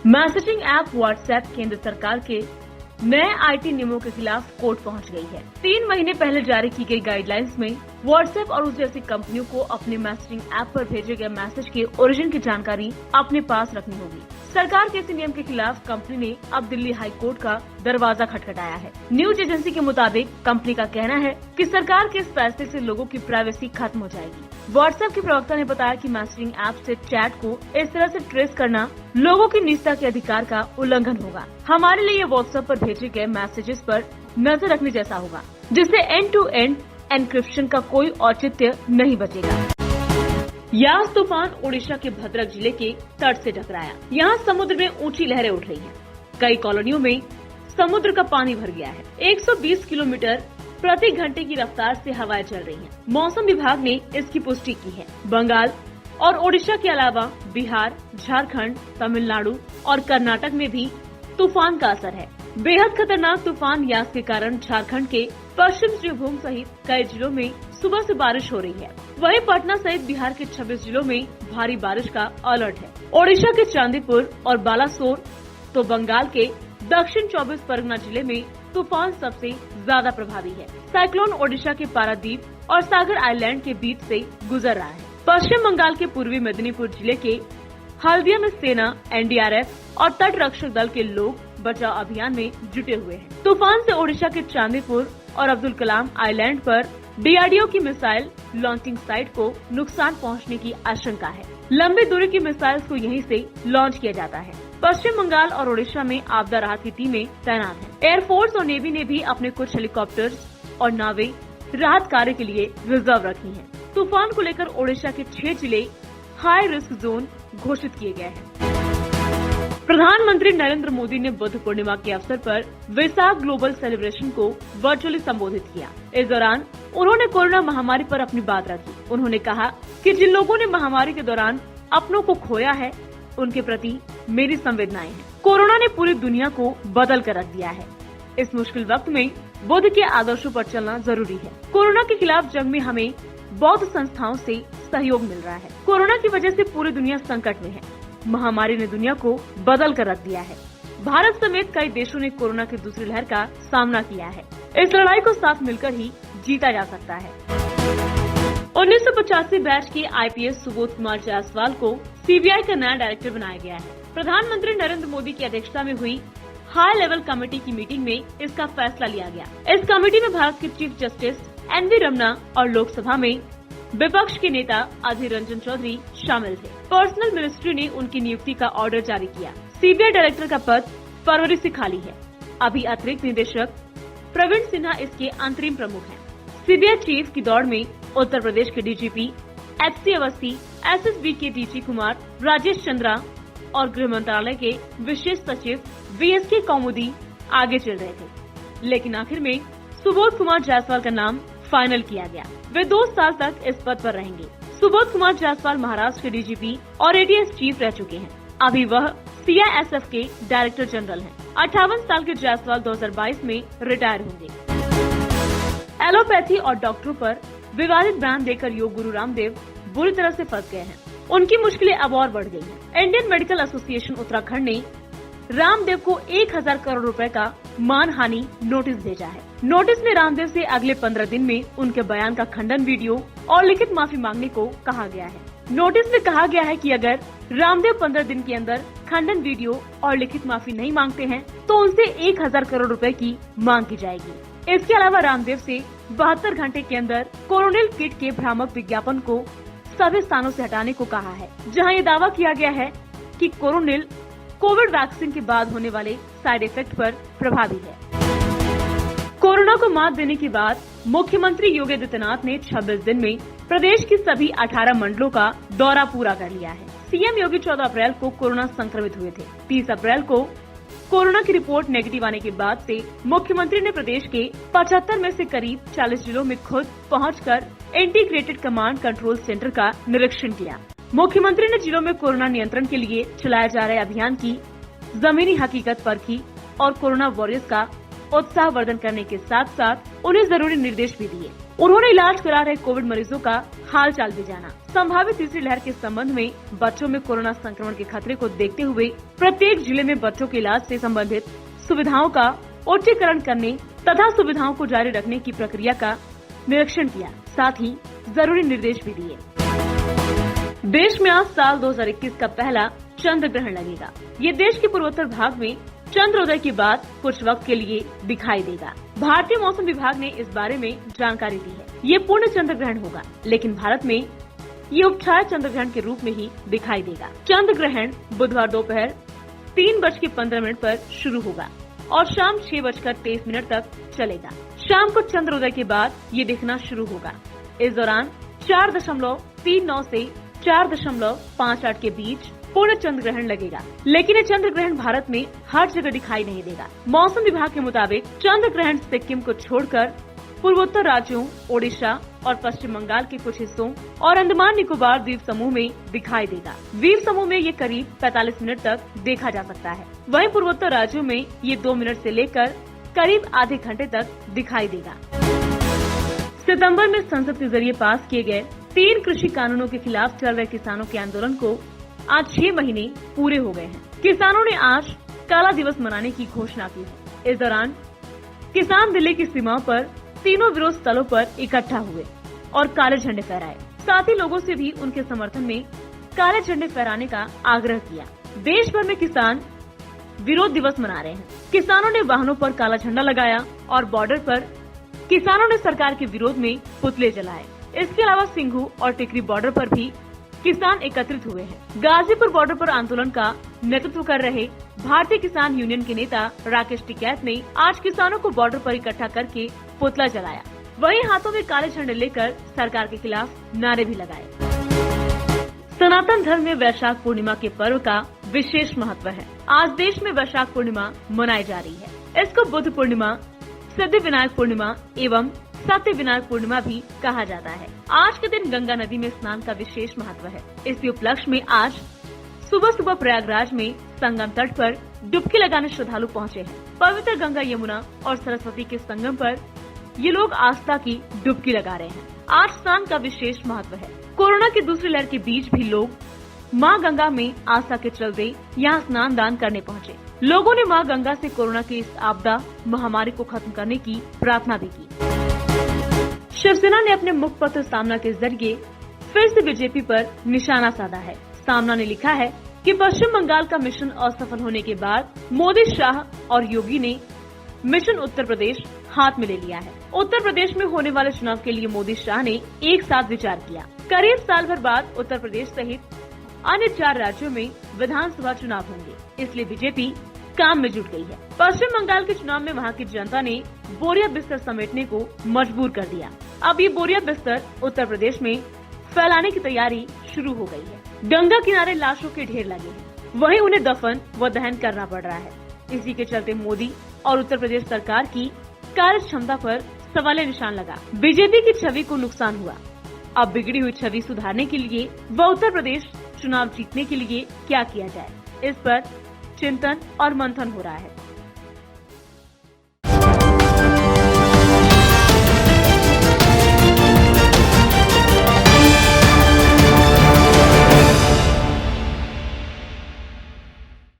Messaging app WhatsApp केंद्र सरकार के नए आईटी नियमों के खिलाफ कोर्ट पहुंच गई है। 3 महीने पहले जारी की गई गाइडलाइंस में व्हाट्सएप और उस जैसी कंपनियों को अपने मैसेजिंग ऐप पर भेजे गए मैसेज के ओरिजिन की जानकारी अपने पास रखनी होगी। सरकार के इस नियम के खिलाफ कंपनी ने अब दिल्ली हाई कोर्ट का दरवाजा खटखटाया है। न्यूज एजेंसी के मुताबिक कंपनी का कहना है कि सरकार के इस फैसले से लोगों की प्राइवेसी खत्म हो जाएगी। व्हाट्सएप के प्रवक्ता ने बताया कि मैसेजिंग ऐप से चैट को इस तरह से ट्रेस करना लोगों की निजता के अधिकार का उल्लंघन होगा। हमारे लिए ये व्हाट्सएप पर भेजे गए मैसेजेस पर नजर रखने जैसा होगा, जिससे एंड टू एंड एनक्रिप्शन का कोई औचित्य नहीं बचेगा। यास तूफान ओडिशा के भद्रक जिले के तट से टकराया। यहाँ समुद्र में ऊंची लहरें उठ रही हैं। कई कॉलोनियों में समुद्र का पानी भर गया है। 120 किलोमीटर प्रति घंटे की रफ्तार से हवाएं चल रही हैं। मौसम विभाग ने इसकी पुष्टि की है। बंगाल और ओडिशा के अलावा बिहार, झारखंड, तमिलनाडु और कर्नाटक में भी तूफान का असर है। बेहद खतरनाक तूफान यास के कारण झारखंड के पश्चिम श्रीभूम सहित कई जिलों में सुबह से बारिश हो रही है। वहीं पटना सहित बिहार के 26 जिलों में भारी बारिश का अलर्ट है। ओडिशा के चांदीपुर और बालासोर तो बंगाल के दक्षिण 24 परगना जिले में तूफान सबसे ज्यादा प्रभावी है। साइक्लोन ओडिशा के पारादीप और सागर आइलैंड के बीच से गुजर रहा है। पश्चिम बंगाल के पूर्वी मेदिनीपुर जिले के हल्दिया में सेना, एनडीआरएफ और तट रक्षक दल के लोग बचाव अभियान में जुटे हुए हैं। तूफान से ओडिशा के चांदीपुर और अब्दुल कलाम आइलैंड पर डीआरडीओ की मिसाइल लॉन्चिंग साइट को नुकसान पहुंचने की आशंका है। लंबी दूरी की मिसाइल्स को यहीं से लॉन्च किया जाता है। पश्चिम बंगाल और ओडिशा में आपदा राहत की टीमें तैनात हैं। एयरफोर्स और नेवी ने भी अपने कुछ हेलीकॉप्टर्स और नावें राहत कार्य के लिए रिजर्व रखी हैं। तूफान को लेकर ओडिशा के 6 जिले हाई रिस्क जोन घोषित किए गए हैं। प्रधानमंत्री नरेंद्र मोदी ने बुद्ध पूर्णिमा के अवसर पर वैसाख ग्लोबल सेलिब्रेशन को वर्चुअली संबोधित किया। इस दौरान उन्होंने कोरोना महामारी पर अपनी बात रखी। उन्होंने कहा कि जिन लोगों ने महामारी के दौरान अपनों को खोया है, उनके प्रति मेरी संवेदनाएं हैं। कोरोना ने पूरी दुनिया को बदल कर रख दिया है। इस मुश्किल वक्त में बुद्ध के आदर्शों पर चलना जरूरी है। कोरोना के खिलाफ जंग में हमें बौद्ध संस्थाओं से सहयोग मिल रहा है। कोरोना की वजह से पूरी दुनिया संकट में है। महामारी ने दुनिया को बदल कर रख दिया है। भारत समेत कई देशों ने कोरोना की दूसरी लहर का सामना किया है। इस लड़ाई को साथ मिलकर ही जीता जा सकता है। 1985 बैच के आईपीएस सुबोध कुमार जायसवाल को सीबीआई का नया डायरेक्टर बनाया गया है। प्रधानमंत्री नरेंद्र मोदी की अध्यक्षता में हुई हाई लेवल कमेटी की मीटिंग में इसका फैसला लिया गया। इस कमेटी में भारत के चीफ जस्टिस एनवी रमना और लोकसभा में विपक्ष के नेता अधीर रंजन चौधरी शामिल थे। पर्सनल मिनिस्ट्री ने उनकी नियुक्ति का ऑर्डर जारी किया। सीबीआई डायरेक्टर का पद फरवरी से खाली है। अभी अतिरिक्त निदेशक प्रवीण सिन्हा इसके अंतरिम प्रमुख हैं। सीबीआई चीफ की दौड़ में उत्तर प्रदेश के डीजीपी एचसी अवस्थी, एसएसबी के डीजी कुमार, राजेश चंद्रा और गृह मंत्रालय के विशेष सचिव वीएसके कौमुदी आगे चल रहे थे। लेकिन आखिर में सुबोध कुमार जायसवाल का नाम फाइनल किया गया। वे 2 साल तक इस पद पर रहेंगे। सुबोध कुमार जायसवाल महाराष्ट्र के डीजीपी और एटीएस चीफ रह चुके हैं। अभी वह सीआईएसएफ के डायरेक्टर जनरल हैं। 58 साल के जायसवाल 2022 में रिटायर होंगे। एलोपैथी और डॉक्टरों पर विवादित बयान देकर योग गुरु रामदेव बुरी तरह से फंस गए हैं। उनकी मुश्किलें अब और बढ़ गई हैं। इंडियन मेडिकल एसोसिएशन उत्तराखंड ने रामदेव को 1000 करोड़ रुपए का मानहानि नोटिस भेजा है। नोटिस में रामदेव से अगले 15 दिन में उनके बयान का खंडन वीडियो और लिखित माफी मांगने को कहा गया है। नोटिस में कहा गया है कि अगर रामदेव 15 दिन के अंदर खंडन वीडियो और लिखित माफी नहीं मांगते हैं तो उनसे 1000 करोड़ रुपए की मांग की जाएगी। इसके अलावा रामदेव से 72 घंटे के अंदर कोरोनिल किट के भ्रामक विज्ञापन को सभी स्थानों से हटाने को कहा है, जहां ये दावा किया गया है कि कोरोनिल कोविड वैक्सीन के बाद होने वाले साइड इफेक्ट पर प्रभावी है। कोरोना को मात देने के बाद मुख्यमंत्री योगी आदित्यनाथ ने 26 दिन में प्रदेश की सभी 18 मंडलों का दौरा पूरा कर लिया है। सीएम योगी 14 अप्रैल को कोरोना संक्रमित हुए थे। 30 अप्रैल को कोरोना की रिपोर्ट नेगेटिव आने के बाद से मुख्यमंत्री ने प्रदेश के 75 में से करीब 40 जिलों में खुद पहुंचकर इंटीग्रेटेड कमांड कंट्रोल सेंटर का निरीक्षण किया। मुख्यमंत्री ने जिलों में कोरोना नियंत्रण के लिए चलाए जा रहे अभियान की जमीनी हकीकत परखी और कोरोना वॉरियर्स का उत्साहवर्धन करने के साथ साथ उन्हें जरूरी निर्देश भी दिए। उन्होंने इलाज करा रहे कोविड मरीजों का हाल चाल भी जाना। संभावित तीसरी लहर के संबंध में बच्चों में कोरोना संक्रमण के खतरे को देखते हुए प्रत्येक जिले में बच्चों के इलाज से संबंधित सुविधाओं का उच्चीकरण करने तथा सुविधाओं को जारी रखने की प्रक्रिया का निरीक्षण किया, साथ ही जरूरी निर्देश भी दिए। देश में आज साल 2021 का पहला चंद्र ग्रहण लगेगा। ये देश के पूर्वोत्तर भाग में चंद्रोदय के बाद कुछ वक्त के लिए दिखाई देगा। भारतीय मौसम विभाग ने इस बारे में जानकारी दी है। ये पूर्ण चंद्र ग्रहण होगा, लेकिन भारत में ये उपछाया चंद्र ग्रहण के रूप में ही दिखाई देगा। चंद्र ग्रहण बुधवार दोपहर 3:15 पर शुरू होगा और शाम 6:23 तक चलेगा। शाम को चंद्रोदय के बाद ये दिखना शुरू होगा। इस दौरान 4.39 से 4.58 के बीच पूर्ण चंद्र ग्रहण लगेगा, लेकिन ये चंद्र ग्रहण भारत में हर जगह दिखाई नहीं देगा। मौसम विभाग के मुताबिक चंद्र ग्रहण सिक्किम को छोड़कर पूर्वोत्तर राज्यों, ओडिशा और पश्चिम बंगाल के कुछ हिस्सों और अंडमान निकोबार द्वीप समूह में दिखाई देगा। द्वीप समूह में ये करीब 45 मिनट तक देखा जा सकता है। वहीं पूर्वोत्तर राज्यों में ये 2 मिनट से लेकर करीब आधे घंटे तक दिखाई देगा। सितंबर में संसद के जरिए पास किए गए 3 कृषि कानूनों के खिलाफ चल रहे किसानों के आंदोलन को आज 6 महीने पूरे हो गए हैं। किसानों ने आज काला दिवस मनाने की घोषणा की है। इस दौरान किसान दिल्ली की सीमाओं पर तीनों विरोध स्थलों पर इकट्ठा हुए और काले झंडे फहराए। साथ ही लोगों से भी उनके समर्थन में काले झंडे फहराने का आग्रह किया। देश भर में किसान विरोध दिवस मना रहे हैं। किसानों ने वाहनों पर काला झंडा लगाया और बॉर्डर पर किसानों ने सरकार के विरोध में पुतले जलाए। इसके अलावा सिंघू और टिकरी बॉर्डर पर भी किसान एकत्रित हुए हैं। गाजीपुर बॉर्डर पर आंदोलन का नेतृत्व कर रहे भारतीय किसान यूनियन के नेता राकेश टिकैत ने आज किसानों को बॉर्डर पर इकट्ठा करके पुतला जलाया। वहीं हाथों में काले झंडे लेकर सरकार के खिलाफ नारे भी लगाए। सनातन धर्म में वैशाख पूर्णिमा के पर्व का विशेष महत्व है। आज देश में वैशाख पूर्णिमा मनाई जा रही है। इसको बुद्ध पूर्णिमा, सिद्धि विनायक पूर्णिमा एवं सत्य विनायक पूर्णिमा भी कहा जाता है। आज के दिन गंगा नदी में स्नान का विशेष महत्व है। इसी उपलक्ष्य में आज सुबह सुबह प्रयागराज में संगम तट पर डुबकी लगाने श्रद्धालु पहुंचे हैं। पवित्र गंगा, यमुना और सरस्वती के संगम पर ये लोग आस्था की डुबकी लगा रहे हैं। आज स्नान का विशेष महत्व है। कोरोना की दूसरी लहर के बीच भी लोग मां गंगा में आस्था के चलते यहाँ स्नान दान करने पहुँचे। लोगों ने मां गंगा से कोरोना की इस आपदा महामारी को खत्म करने की प्रार्थना भी की। शिवसेना ने अपने मुखपत्र सामना के जरिए फिर से बीजेपी पर निशाना साधा है। सामना ने लिखा है कि पश्चिम बंगाल का मिशन असफल होने के बाद मोदी, शाह और योगी ने मिशन उत्तर प्रदेश हाथ में ले लिया है। उत्तर प्रदेश में होने वाले चुनाव के लिए मोदी, शाह ने एक साथ विचार किया। करीब साल भर बाद उत्तर प्रदेश सहित अन्य 4 राज्यों में विधानसभा चुनाव होंगे, इसलिए बीजेपी काम में जुट गई है। पश्चिम बंगाल के चुनाव में वहां की जनता ने बोरिया बिस्तर समेटने को मजबूर कर दिया। अब ये बोरिया बिस्तर उत्तर प्रदेश में फैलाने की तैयारी शुरू हो गई है। गंगा किनारे लाशों के ढेर लगे हैं, वहीं उन्हें दफन व दहन करना पड़ रहा है। इसी के चलते मोदी और उत्तर प्रदेश सरकार की कार्य क्षमता पर सवाल निशान लगा। बीजेपी की छवि को नुकसान हुआ। अब बिगड़ी हुई छवि सुधारने के लिए व उत्तर प्रदेश चुनाव जीतने के लिए क्या किया जाए, इस पर चिंतन और मंथन हो रहा है।